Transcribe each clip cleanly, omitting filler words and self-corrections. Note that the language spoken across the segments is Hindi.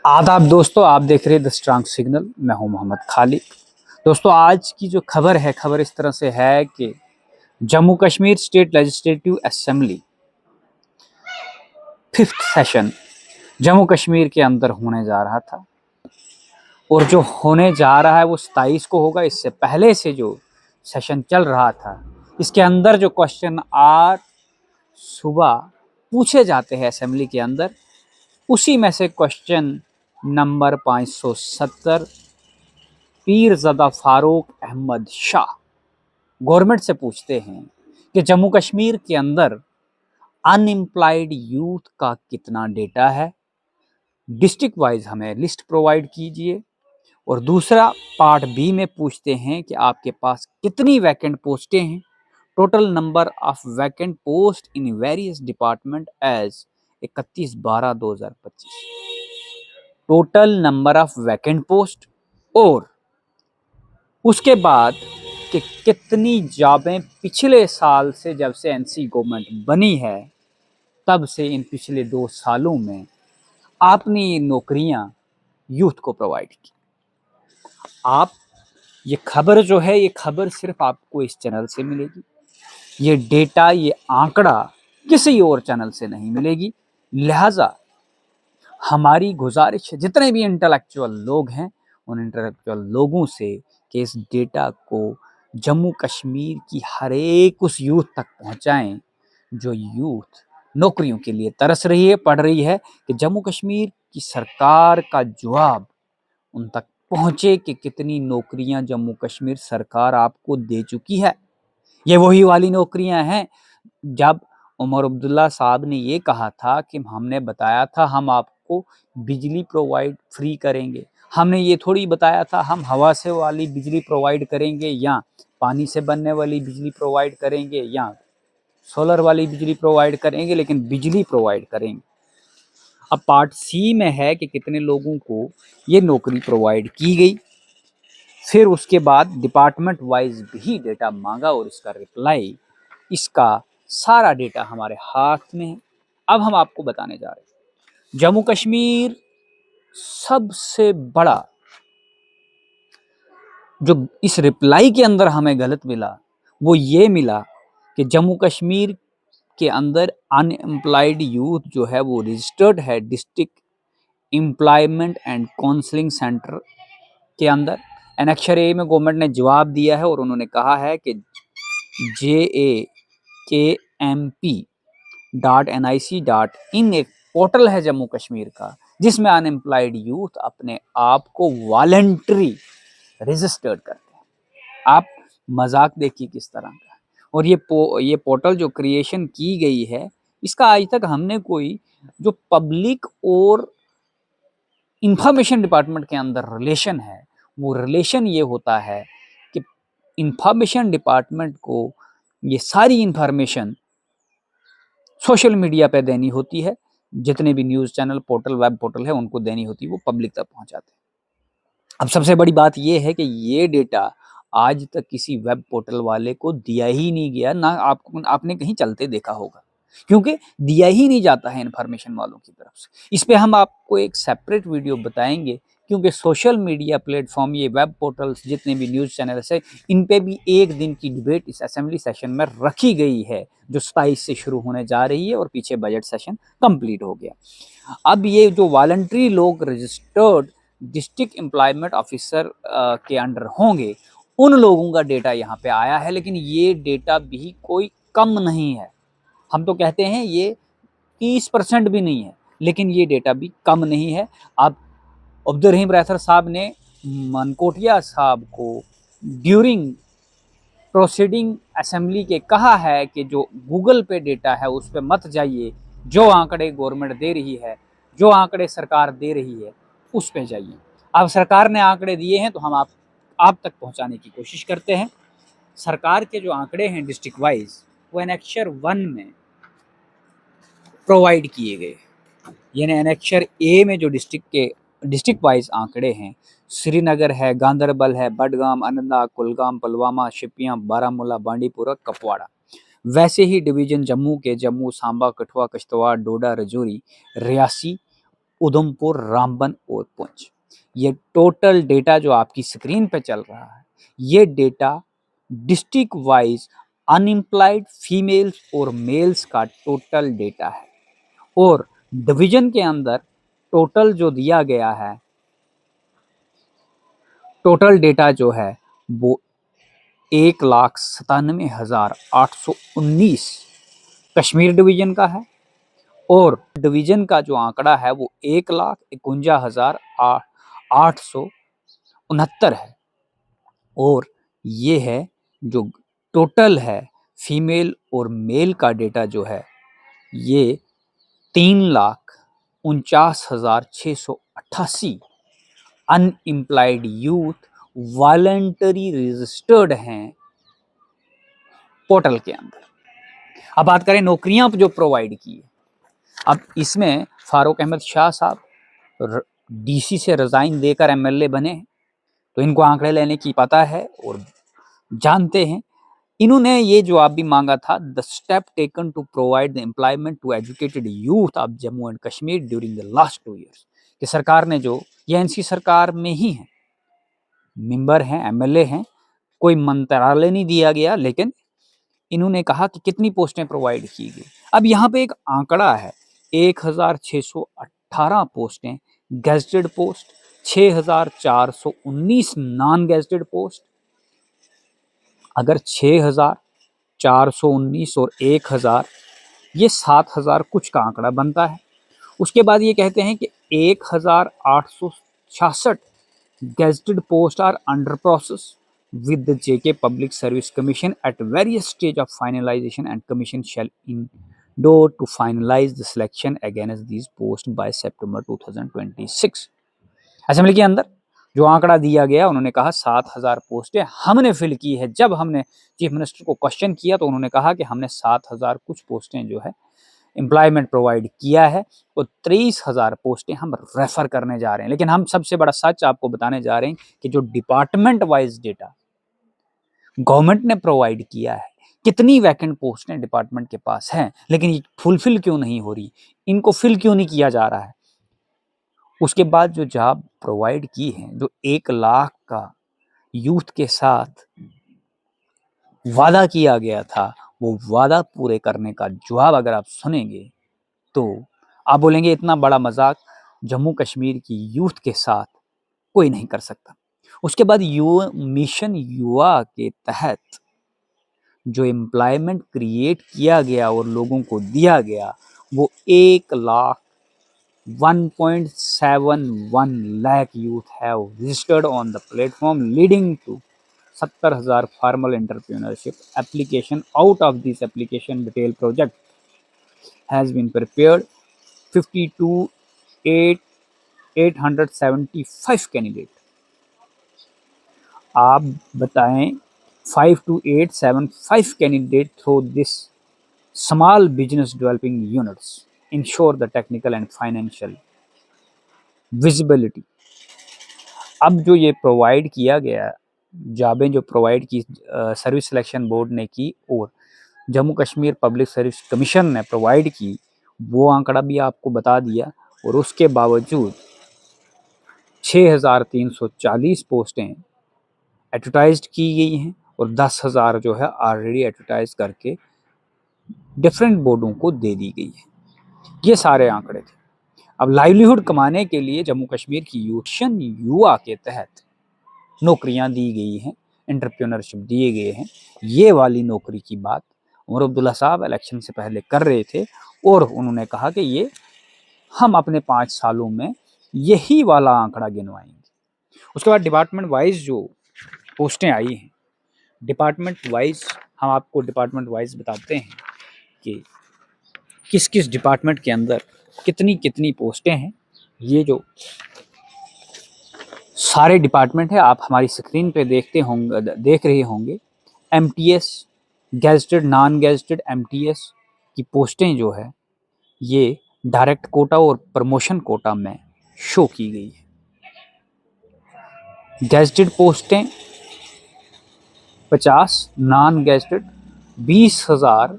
आदाब दोस्तों, आप देख रहे हैं द स्ट्रांग सिग्नल। मैं हूं मोहम्मद खालिद। दोस्तों, आज की जो खबर इस तरह से है कि Jammu Kashmir state legislative assembly fifth session Jammu Kashmir के अंदर होने जा रहा था और जो होने जा रहा है वो 27 को होगा। इससे पहले से जो सेशन चल रहा था, इसके अंदर जो क्वेश्चन आज सुबह पूछे जाते हैं असेंबली के अंदर, उसी में से question number 570 Peerzada Farooq Ahmad Shah government से पूछते हैं कि जम्मू कश्मीर के अंदर अनएम्प्लॉयड यूथ का कितना डेटा है, डिस्ट्रिक्ट वाइज हमें लिस्ट प्रोवाइड कीजिए। और दूसरा पार्ट बी में पूछते हैं कि आपके पास कितनी वैकेंट पोस्टें हैं, total number of vacant post in various department as 31/12/2025, total number of vacant post. और उसके बाद कि कितनी जॉबें पिछले साल से, जब से एनसी गवर्नमेंट बनी है तब से इन पिछले 2 सालों में आपने ये नौकरियां यूथ को प्रोवाइड की। आप ये खबर जो है, ये खबर सिर्फ आपको इस चैनल से मिलेगी। ये डेटा, ये आंकड़ा किसी और चैनल से नहीं मिलेगी। लिहाजा हमारी गुजारिश है जितने भी इंटेलेक्चुअल लोग हैं, उन इंटेलेक्चुअल लोगों से कि इस डेटा को जम्मू कश्मीर की हर एक उस यूथ तक पहुंचाएं जो यूथ नौकरियों के लिए तरस रही है, पढ़ रही है, कि जम्मू कश्मीर की सरकार का जवाब उन तक पहुंचे कि कितनी नौकरियां जम्मू कश्मीर सरकार आपको दे चुकी है। ये वही वाली नौकरियां हैं जब उमर अब्दुल्ला साहब ने ये कहा था कि हमने बताया था हम आपको बिजली प्रोवाइड फ्री करेंगे। हमने ये थोड़ी बताया था हम हवा से वाली बिजली प्रोवाइड करेंगे या पानी से बनने वाली बिजली प्रोवाइड करेंगे या सोलर वाली बिजली प्रोवाइड करेंगे, लेकिन बिजली प्रोवाइड करेंगे। अब पार्ट सी में है कि कितने लोगों को ये नौकरी प्रोवाइड की गई। फिर उसके बाद डिपार्टमेंट वाइज भी डेटा मांगा और इसका रिप्लाई, इसका सारा डेटा हमारे हाथ में है। अब हम आपको बताने जा रहे हैं जम्मू कश्मीर सबसे बड़ा जो इस रिप्लाई के अंदर हमें गलत मिला वो ये मिला कि जम्मू कश्मीर के अंदर अनएम्प्लॉयड यूथ जो है वो रजिस्टर्ड है district employment and counselling centre के अंदर। एनेक्चर ए में गवर्नमेंट ने जवाब दिया है और उन्होंने कहा है कि JAKMP.NIC.in एक पोर्टल है जम्मू कश्मीर का जिसमें अनएम्प्लॉयड यूथ अपने आप को वॉलंटरी रजिस्टर्ड करते हैं। आप मजाक देखिए किस तरह का। और ये पोर्टल जो क्रिएशन की गई है, इसका आज तक हमने कोई जो पब्लिक और इंफॉर्मेशन डिपार्टमेंट के अंदर रिलेशन है, वो रिलेशन ये होता है कि इंफॉर्मेशन डिपार्टमेंट को ये सारी इंफॉर्मेशन सोशल मीडिया पे देनी होती है। जितने भी news channel, portal, web portal है, उनको देनी होती है, वो पब्लिक तक पहुंचाते हैं। अब सबसे बड़ी बात ये है कि ये डेटा आज तक किसी वेब पोर्टल वाले को दिया ही नहीं गया, ना आपने कहीं चलते देखा होगा, क्योंकि दिया ही नहीं जाता है इन्फॉर्मेशन वालों की तरफ से। इस पे हम आपको एक सेपरेट वीडियो बताएंगे, क्योंकि सोशल मीडिया प्लेटफॉर्म, ये वेब पोर्टल्स, जितने भी न्यूज़ चैनल्स है, इन पे भी एक दिन की डिबेट इस असेंबली सेशन में रखी गई है जो 27 से शुरू होने जा रही है और पीछे बजट सेशन कंप्लीट हो गया। अब ये जो वॉलंटरी लोग रजिस्टर्ड डिस्ट्रिक्ट एम्प्लॉयमेंट ऑफिसर के अंडर होंगे, उन लोगों का डेटा यहाँ पे आया है, लेकिन ये डेटा भी कोई कम नहीं है। हम तो कहते हैं ये 30% भी नहीं है, लेकिन ये डेटा भी कम नहीं है। अब अब्दुल रहीम रैथर साहब ने मनकोटिया साहब को ड्यूरिंग प्रोसीडिंग असेंबली के कहा है कि जो गूगल पे डेटा है उस पर मत जाइए, जो आंकड़े गवर्नमेंट दे रही है, जो आंकड़े सरकार दे रही है उस पे जाइए। अब सरकार ने आंकड़े दिए हैं तो हम आप तक पहुंचाने की कोशिश करते हैं। सरकार के जो आंकड़े हैं डिस्ट्रिक्ट वाइज, वो एनेक्चर 1 में प्रोवाइड किए गए। यानी एनेक्चर ए में जो डिस्ट्रिक्ट वाइज आंकड़े हैं, श्रीनगर है, गांधरबल है, बडगाम, अनंतनाग, कुलगाम, पुलवामा, शिपियां, बारामूला, बांडीपुरा, कपवाड़ा। वैसे ही डिवीजन जम्मू के जम्मू, सांबा, कठुआ, किश्तवाड़, डोडा, राजौरी, रियासी उधमपुर, रामबन और पुंछ। ये टोटल डेटा जो आपकी स्क्रीन पे चल रहा है, ये data district wise unemployed females और मेल्स का टोटल डेटा है। और डिवीजन के अंदर टोटल जो दिया गया है, टोटल डेटा जो है वो 1,97,819 कश्मीर डिवीजन का है। और डिवीजन का जो आंकड़ा है वो 1,51,869 है। और ये है जो टोटल है फीमेल और मेल का डेटा जो है, ये 3,49,688 अनएम्प्लॉयड यूथ वॉलंटरी रजिस्टर्ड हैं पोर्टल के अंदर। अब बात करें नौकरियां जो प्रोवाइड की है, अब इसमें फारूक अहमद शाह साहब डीसी से रिजाइन देकर एमएलए बने, तो इनको आंकड़े लेने की पता है और जानते हैं। इन्होंने ये जवाब भी मांगा था, the step taken to provide the employment to educated youth of Jammu and Kashmir during the last 2 years, कि सरकार ने जो, ये एनसी सरकार में ही है, मेंबर हैं, एमएलए हैं, कोई मंत्रालय नहीं दिया गया, लेकिन इन्होंने कहा कि कितनी पोस्टें प्रोवाइड की गई। अब यहाँ पे एक आंकड़ा है, 1,618 पोस्टें gazetted post, 6,419 non gazetted post. अगर 6,419 और 1,000, ये 7,000 कुछ का आंकड़ा बनता है। उसके बाद ये कहते हैं कि 1,866 gazetted post are under process with the JK Public Service Commission at various stage of finalization, and commission shall endure to finalize the selection against these posts by September 2026। Assembly के अंदर जो आंकड़ा दिया गया, उन्होंने कहा 7,000 पोस्टें हमने फिल की है। जब हमने चीफ मिनिस्टर को क्वेश्चन किया तो उन्होंने कहा कि हमने 7,000 कुछ पोस्टें जो है एम्प्लॉयमेंट प्रोवाइड किया है और 23,000 पोस्टें हम रेफर करने जा रहे हैं। लेकिन हम सबसे बड़ा सच आपको बताने जा रहे हैं कि जो डिपार्टमेंट वाइज डेटा गवर्नमेंट ने प्रोवाइड किया है, कितनी वैकेंट पोस्टें डिपार्टमेंट के पास हैं, लेकिन ये फुलफिल क्यों नहीं हो रही, इनको फिल क्यों नहीं किया जा रहा है। उसके बाद जो जॉब प्रोवाइड की है, जो 1 लाख का यूथ के साथ वादा किया गया था, वो वादा पूरे करने का जवाब अगर आप सुनेंगे तो आप बोलेंगे इतना बड़ा मजाक जम्मू कश्मीर की यूथ के साथ कोई नहीं कर सकता। उसके बाद मिशन युवा के तहत जो एम्प्लॉयमेंट क्रिएट किया गया और लोगों को दिया गया, वो 1,01,71 lakh youth have registered on the platform, leading to 70,000 formal entrepreneurship application. Out of this application detail project has been prepared 52,875 candidate. आप बताएं, 5,2,875 candidate through this small business developing units ensure the technical and financial visibility. अब जो ये प्रोवाइड किया गया, जॉबें जो प्रोवाइड की सर्विस सिलेक्शन बोर्ड ने की और Jammu Kashmir public service commission ने प्रोवाइड की, वो आंकड़ा भी आपको बता दिया। और उसके बावजूद 6,340 पोस्टें एडवर्टाइज्ड की गई हैं और 10,000 जो है ऑलरेडी एडवर्टाइज करके डिफरेंट बोर्डों को दे दी गई है। ये सारे आंकड़े थे। अब लाइवलीहुड कमाने के लिए जम्मू कश्मीर की यूशन युवा के तहत नौकरियां दी गई हैं, एंटरप्रेन्योरशिप दिए गए हैं। ये वाली नौकरी की बात उमर अब्दुल्ला साहब इलेक्शन से पहले कर रहे थे और उन्होंने कहा कि ये हम अपने 5 सालों में यही वाला आंकड़ा गिनवाएंगे। उसके बाद डिपार्टमेंट वाइज जो पोस्टें आई हैं, डिपार्टमेंट वाइज हम आपको डिपार्टमेंट वाइज बताते हैं कि किस किस डिपार्टमेंट के अंदर कितनी कितनी पोस्टें हैं। ये जो सारे डिपार्टमेंट है आप हमारी स्क्रीन पे देख रहे होंगे। MTS, gazetted, non gazetted MTS की पोस्टें जो है ये डायरेक्ट कोटा और प्रमोशन कोटा में शो की गई है। गेजेटेड पोस्टें 50, नॉन गेजेटेड 20,000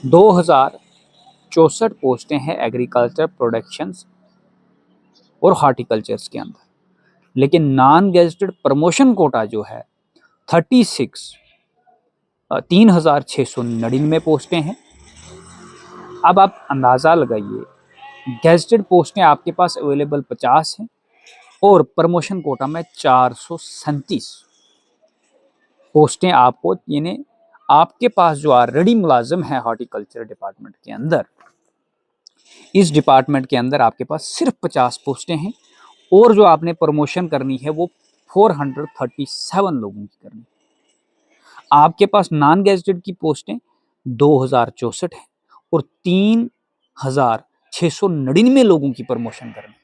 2,000 64 पोस्टें हैं एग्रीकल्चर प्रोडक्शंस और हॉर्टिकल्चर्स के अंदर, लेकिन नॉन गेजेटेड प्रमोशन कोटा जो है 3,699 पोस्टें हैं। अब आप अंदाज़ा लगाइए, गेजेटेड पोस्टें आपके पास अवेलेबल 50 हैं और प्रमोशन कोटा में 437 पोस्टें आपको, यानी आपके पास जो ऑलरेडी मुलाजिम है हॉर्टिकल्चर डिपार्टमेंट के अंदर, इस डिपार्टमेंट के अंदर आपके पास सिर्फ 50 पोस्टें हैं और जो आपने प्रमोशन करनी है वो 437 लोगों की करनी है। आपके पास नॉन गेजेटेड की पोस्टें 2064 है और 3,699 लोगों की प्रमोशन करनी है।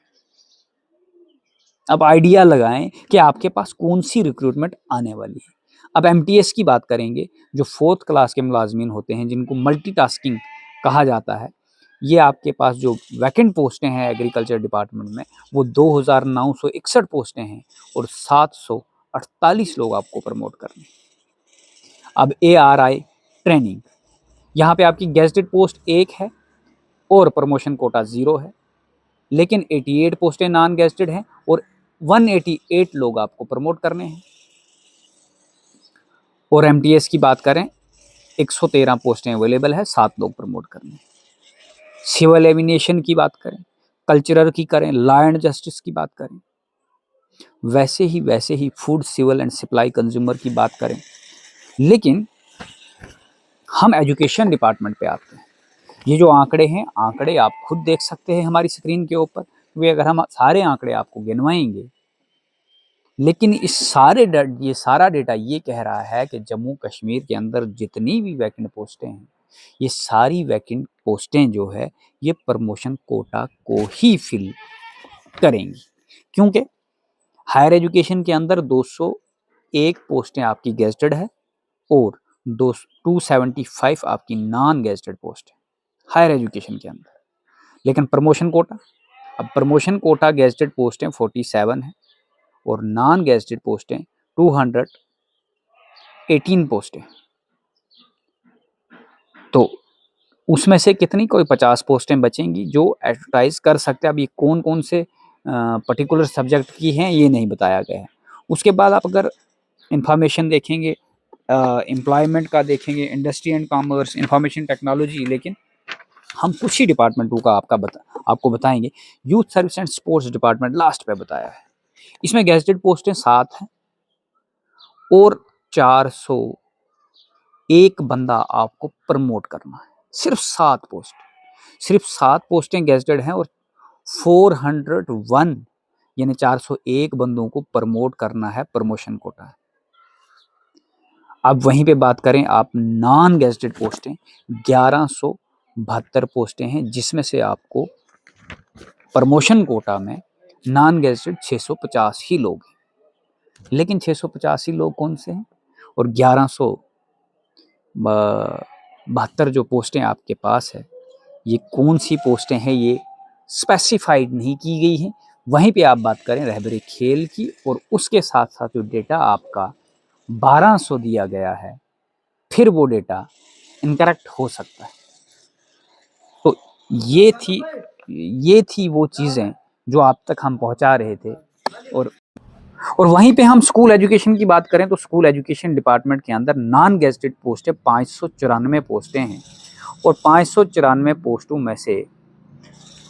अब आइडिया लगाएं कि आपके पास कौन सी रिक्रूटमेंट आने वाली है। अब एमटीएस की बात करेंगे, जो 4th क्लास के मुलाजमीन होते हैं जिनको मल्टीटास्किंग कहा जाता है, ये आपके पास जो वैकेंट पोस्टें हैं एग्रीकल्चर डिपार्टमेंट में वो 2,961 पोस्टें हैं और 748 लोग आपको प्रमोट करने हैं। अब ARI ट्रेनिंग, यहाँ पे आपकी गेजेटेड पोस्ट 1 है और प्रमोशन कोटा 0 है, लेकिन 88 पोस्टें नॉन गेजेटेड हैं और 188 लोग आपको प्रमोट करने हैं। और एमटीएस की बात करें, 113 पोस्टें अवेलेबल है, 7 लोग प्रमोट करने हैं। सिविल एविएशन की बात करें, कल्चरल की करें, लॉ एंड जस्टिस की बात करें, वैसे ही food civil and supply consumer की बात करें। लेकिन हम एजुकेशन डिपार्टमेंट पे आते हैं। ये जो आंकड़े हैं, आंकड़े आप खुद देख सकते हैं हमारी स्क्रीन के ऊपर, क्योंकि अगर हम सारे आंकड़े आपको गिनवाएंगे, लेकिन ये सारा डेटा ये कह रहा है कि जम्मू कश्मीर के अंदर जितनी भी वैकेंट पोस्टें हैं, ये सारी वैकेंट पोस्टें जो है ये प्रमोशन कोटा को ही फिल करेंगी, क्योंकि हायर एजुकेशन के अंदर 201 पोस्टें आपकी गेजेटेड है और 275 आपकी नॉन गेजेटेड पोस्ट है हायर एजुकेशन के अंदर। लेकिन प्रमोशन कोटा, अब प्रमोशन कोटा गेजेटेड पोस्टें 47 है और नॉन गेजेटेड पोस्टें 218 पोस्टें। तो उसमें से कितनी, कोई 50 पोस्टें बचेंगी जो एडवर्टाइज कर सकते हैं। अब ये कौन कौन से पर्टिकुलर सब्जेक्ट की हैं ये नहीं बताया गया है। उसके बाद आप अगर इंफॉर्मेशन देखेंगे, एम्प्लॉयमेंट का देखेंगे, industry and commerce, information technology, लेकिन हम कुछ ही डिपार्टमेंटों का आपको बताएंगे। Youth service and sports department last पे बताया है। इसमें गेजेटेड पोस्टें 7 हैं और 401 बंदा आपको प्रमोट करना है। सिर्फ 7 पोस्टें गेजेटेड हैं और 401 यानी 401 बंदों को प्रमोट करना है, प्रमोशन कोटा है। अब वहीं पे बात करें आप नॉन गेजेटेड पोस्टें 1172 पोस्टें हैं, जिसमें से आपको प्रमोशन कोटा में नॉन गेजेटेड 650 ही लोग हैं। लेकिन 650 ही लोग कौन से हैं और 1172 जो पोस्टें आपके पास है ये कौन सी पोस्टें हैं ये स्पेसिफाइड नहीं की गई हैं। वहीं पे आप बात करें रहबरे खेल की, और उसके साथ साथ जो डेटा आपका 1200 दिया गया है, फिर वो डेटा इनकरेक्ट हो सकता है। तो ये थी वो चीज़ें जो आप तक हम पहुंचा रहे थे। और वहीं पे हम स्कूल एजुकेशन की बात करें तो स्कूल एजुकेशन डिपार्टमेंट के अंदर नॉन गेजेटेड पोस्टें 594 पोस्टें हैं और 594 पोस्टों में से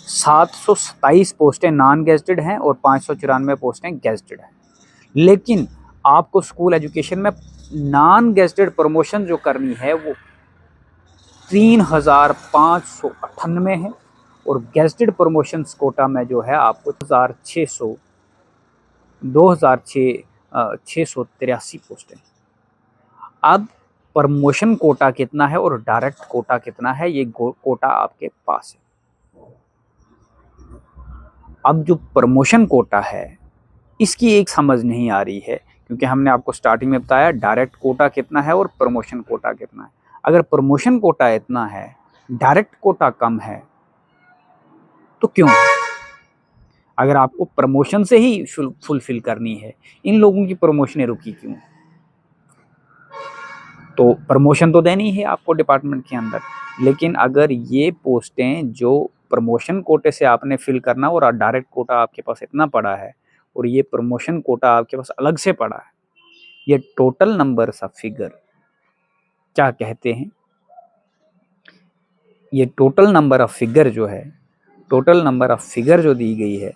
727 पोस्टें नॉन गेजेटेड हैं और 594 पोस्टें गेजेटेड हैं। लेकिन आपको स्कूल एजुकेशन में नॉन गेजेटेड प्रमोशन जो करनी है वो 3,598 है और गेजेटेड प्रमोशन कोटा में जो है आपको 2,683 पोस्टें। अब प्रमोशन कोटा कितना है और डायरेक्ट कोटा कितना है, ये कोटा आपके पास है। अब जो प्रमोशन कोटा है इसकी एक समझ नहीं आ रही है, क्योंकि हमने आपको स्टार्टिंग में बताया डायरेक्ट कोटा कितना है और प्रमोशन कोटा कितना है। अगर प्रमोशन कोटा इतना है, डायरेक्ट कोटा कम है, तो क्यों? अगर आपको प्रमोशन से ही फुलफिल करनी है, इन लोगों की प्रमोशनें रुकी क्यों? तो प्रमोशन तो देनी है आपको डिपार्टमेंट के अंदर, लेकिन अगर ये पोस्टें जो प्रमोशन कोटे से आपने फिल करना और डायरेक्ट कोटा आपके पास इतना पड़ा है और ये प्रमोशन कोटा आपके पास अलग से पड़ा है, ये टोटल नंबर्स ऑफ फिगर क्या कहते हैं, ये टोटल नंबर ऑफ फिगर जो है, टोटल नंबर ऑफ फिगर जो दी गई है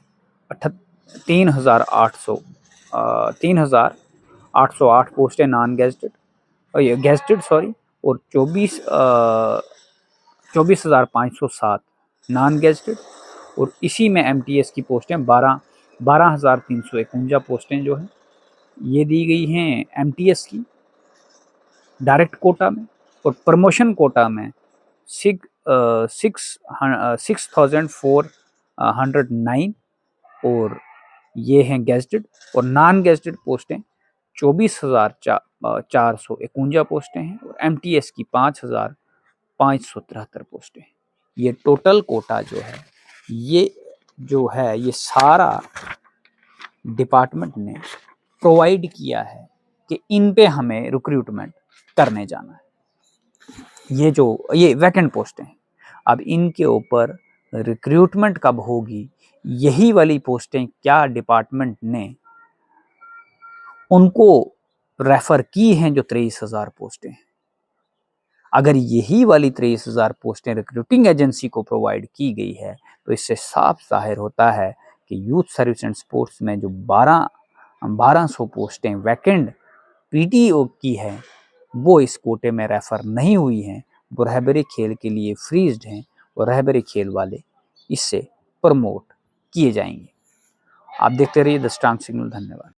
3,808 पोस्टें नॉन गेजेटेड और ये गेजेटेड सॉरी, और 24,507 नॉन गेजेटेड, और इसी में एमटीएस की पोस्टें 12,351 पोस्टें जो हैं ये दी गई हैं एमटीएस की डायरेक्ट कोटा में, और प्रमोशन कोटा में 6,409 और ये हैं गेजेटेड, और नॉन गेजेटेड पोस्टें 24,451 पोस्टें हैं, और एमटीएस की 5,573 पोस्टें। ये टोटल कोटा जो है ये सारा डिपार्टमेंट ने प्रोवाइड किया है कि इन पे हमें रिक्रूटमेंट करने जाना है। ये वैकेंट पोस्टें हैं, अब इनके ऊपर रिक्रूटमेंट कब होगी, यही वाली पोस्टें क्या डिपार्टमेंट ने उनको रेफर की हैं जो 23,000 पोस्टें हैं। अगर यही वाली 23,000 पोस्टें रिक्रूटिंग एजेंसी को प्रोवाइड की गई है तो इससे साफ जाहिर होता है कि यूथ सर्विस एंड स्पोर्ट्स में जो 1200 पोस्टें वैकेंट पीटीओ की है वो इस कोटे में रेफर नहीं हुई हैं, वो रहबरी खेल के लिए फ्रीज्ड हैं और रहबरी खेल वाले इससे प्रमोट किए जाएंगे। आप देखते रहिए द स्ट्रांग सिग्नल। धन्यवाद।